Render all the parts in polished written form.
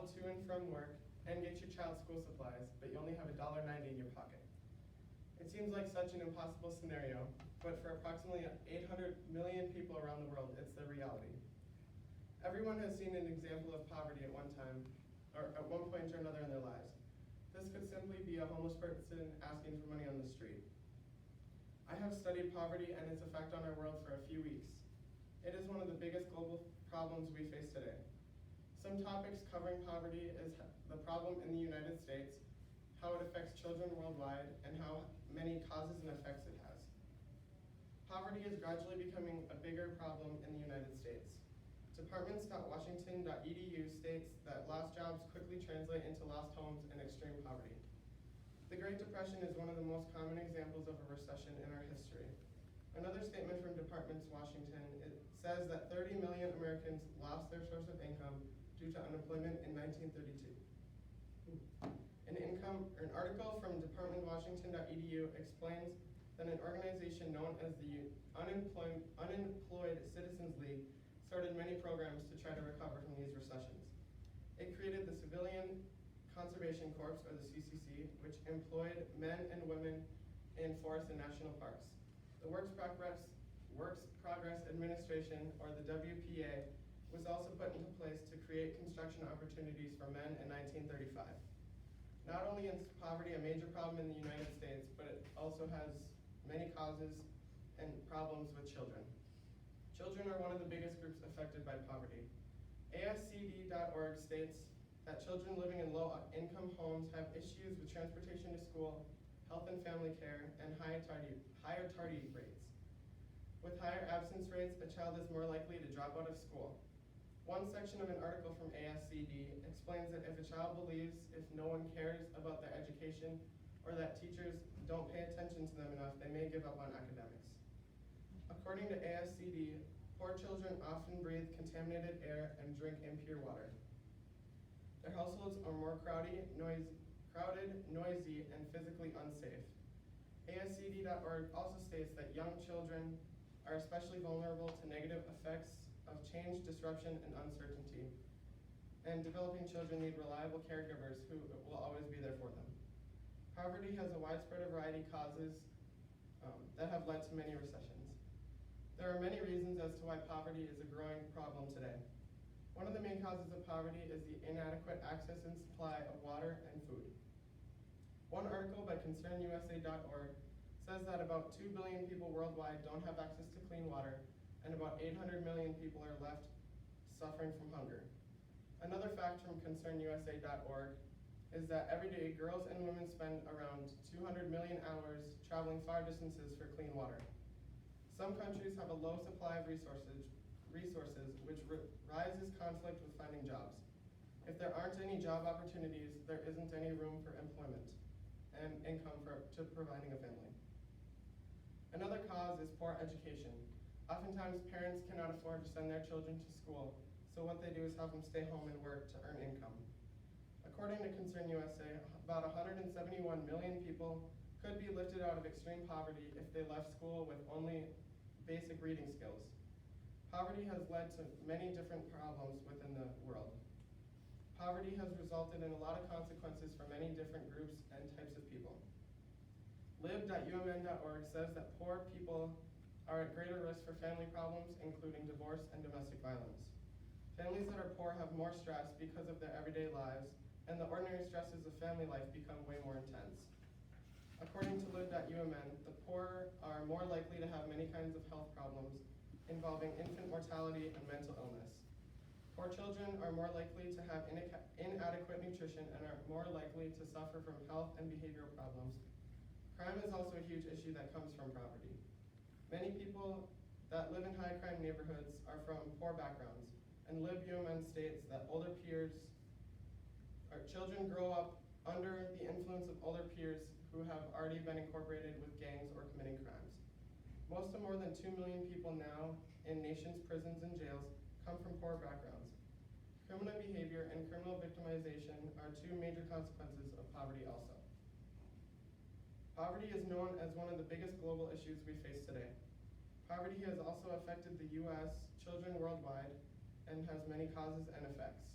travel to and from work, and get your child's school supplies, but you only have $1.90 in your pocket. It seems like such an impossible scenario, but for approximately 800 million people around the world, it's their reality. Everyone has seen an example of poverty at one time, or at one point or another in their lives. This could simply be a homeless person asking for money on the street. I have studied poverty and its effect on our world for a few weeks. It is one of the biggest global problems we face today. Some topics covering poverty is the problem in the United States, how it affects children worldwide, and how many causes and effects it has. Poverty is gradually becoming a bigger problem in the United States. Departments.washington.edu states that lost jobs quickly translate into lost homes and extreme poverty. The Great Depression is one of the most common examples of a recession in our history. Another statement from Departments Washington, it says that 30 million Americans lost their source of income due to unemployment in 1932. An article from departmentwashington.edu explains that an organization known as the Unemployed Citizens League started many programs to try to recover from these recessions. It created the Civilian Conservation Corps, or the CCC, which employed men and women in forests and national parks. The Works Progress Administration, or the WPA, was also put into place to create construction opportunities for men in 1935. Not only is poverty a major problem in the United States, but it also has many causes and problems with children. Children are one of the biggest groups affected by poverty. ASCD.org states that children living in low-income homes have issues with transportation to school, health and family care, and higher tardy rates. With higher absence rates, a child is more likely to drop out of school. One section of an article from ASCD explains that if a child believes if no one cares about their education or that teachers don't pay attention to them enough, they may give up on academics. According to ASCD, poor children often breathe contaminated air and drink impure water. Their households are more crowded, noisy, and physically unsafe. ASCD.org also states that young children are especially vulnerable to negative effects of change, disruption, and uncertainty. And developing children need reliable caregivers who will always be there for them. Poverty has a widespread variety of causes that have led to many recessions. There are many reasons as to why poverty is a growing problem today. One of the main causes of poverty is the inadequate access and supply of water and food. One article by ConcernUSA.org says that about 2 billion people worldwide don't have access to clean water, and about 800 million people are left suffering from hunger. Another fact from ConcernUSA.org is that every day girls and women spend around 200 million hours traveling far distances for clean water. Some countries have a low supply of resources which rises conflict with finding jobs. If there aren't any job opportunities, there isn't any room for employment and income to providing a family. Another cause is poor education. Oftentimes, parents cannot afford to send their children to school, so what they do is have them stay home and work to earn income. According to Concern USA, about 171 million people could be lifted out of extreme poverty if they left school with only basic reading skills. Poverty has led to many different problems within the world. Poverty has resulted in a lot of consequences for many different groups and types of people. Lib.umn.org says that poor people are at greater risk for family problems, including divorce and domestic violence. Families that are poor have more stress because of their everyday lives, and the ordinary stresses of family life become way more intense. According to Lib.umn, the poor are more likely to have many kinds of health problems involving infant mortality and mental illness. Poor children are more likely to have inadequate nutrition and are more likely to suffer from health and behavioral problems. Crime is also a huge issue that comes from poverty. Many people that live in high crime neighborhoods are from poor backgrounds, and Lib.umn states that children grow up under the influence of older peers who have already been incorporated with gangs or committing crimes. Most of more than 2 million people now in nation's prisons and jails come from poor backgrounds. Criminal behavior and criminal victimization are two major consequences of poverty also. Poverty is known as one of the biggest global issues we face today. Poverty has also affected the U.S., children worldwide, and has many causes and effects.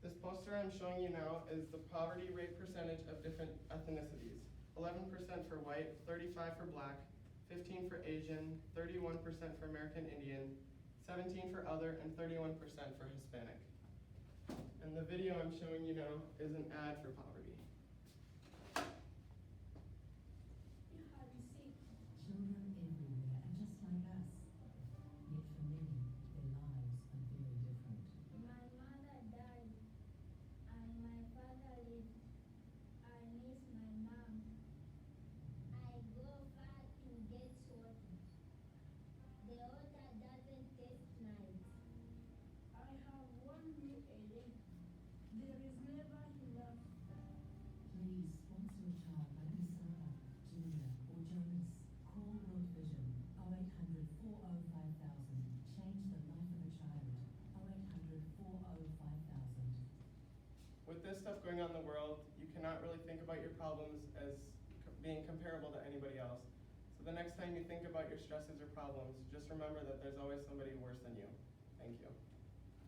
This poster I'm showing you now is the poverty rate percentage of different ethnicities. 11% for white, 35 for black, 15 for Asian, 31% for American Indian, 17 for other, and 31% for Hispanic. And the video I'm showing you now is an ad for poverty. Children everywhere are just like us. Yet for many, their lives are very different. My mother died and my father lived. I miss my mom. I go far to get water. The water doesn't taste nice. I have one meal a day. There is never enough. Please sponsor a child like Misara, Julia, or Jonas. Call World Vision 0800 405 5000. Change the life of a child. 0800 405 5000. With this stuff going on in the world, you cannot really think about your problems as being comparable to anybody else. So the next time you think about your stresses or problems, just remember that there's always somebody worse than you. Thank you.